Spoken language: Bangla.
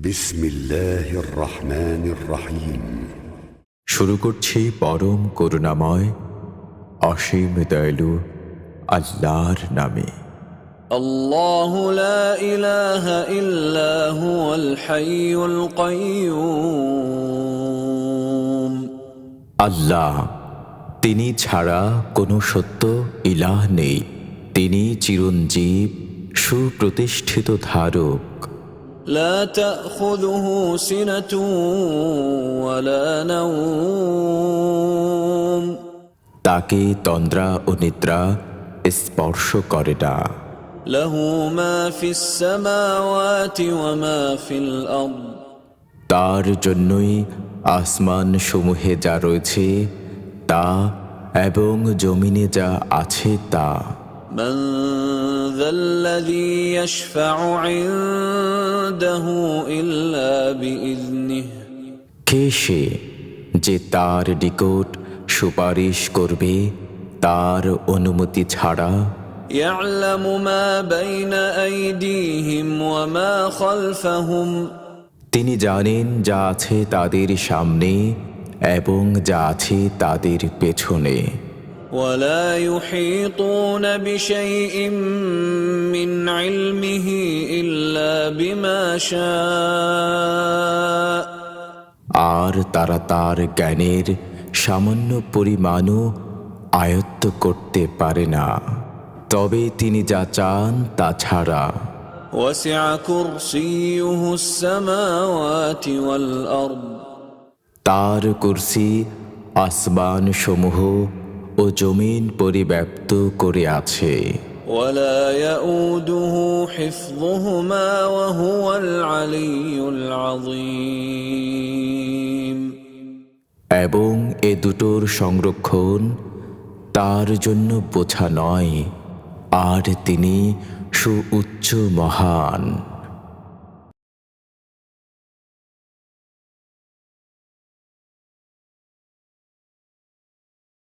বিসমিল্লাহির রহমানির রহিম। শুরু করছি পরম করুণাময় অসীম দয়ালু আল্লাহর নামে। আল্লাহু লা ইলাহা ইল্লা হুয়াল হাইয়ুল কাইয়্যুম। আল্লাহ, তিনি ছাড়া কোনো সত্য ইলাহ নেই। তিনি চিরঞ্জীব, সুপ্রতিষ্ঠিত ধারক। লা তাখুযুহু সিনাতুন ওয়ালা নাওম। তাকে তন্দ্রা ও নিদ্রা স্পর্শ করে না। লাহু মা ফিস সামাওয়াতি ওয়া মা ফিল আরদ। তার জন্যই আসমান সমূহে যা রয়েছে তা এবং জমিনে যা আছে তা। মান যাল্লাযী ইয়াশফা'ু 'ইনদাহু ইল্লা বিইযনিহি। কে সে যে তার নিকট সুপারিশ করবে তার অনুমতি ছাড়া? ইয়া'লামু মা বাইনা আইদিহিম ওয়া মা খালফাহুম। তিনি জানেন যা আছে তাদের সামনে এবং যা আছে তাদের পেছনে। ওয়ালা ইউহীতুনা বিশাইইম মিন ইলমিহি ইল্লা বিমা শাআ। আর তারা তার জ্ঞানের সামান্য পরিমাণও আয়ত্ত করতে পারে না, তবে তিনি যা চান তা ছাড়া। ওয়াসি'a কুরসিয়ুহুস সামাওয়াতি ওয়াল আরদ। তার কুরসি আসমান সমূহ ও জমিন পরিব্যাপ্ত করে আছে। ওয়ালা ইয়াউদুহু হিফযুহুমা ওয়া হুয়াল আলিয়্যুল আযীম। এবং এ দুটোর সংরক্ষণ তার জন্য বোঝা নয়, আর তিনি সুউচ্চ মহান।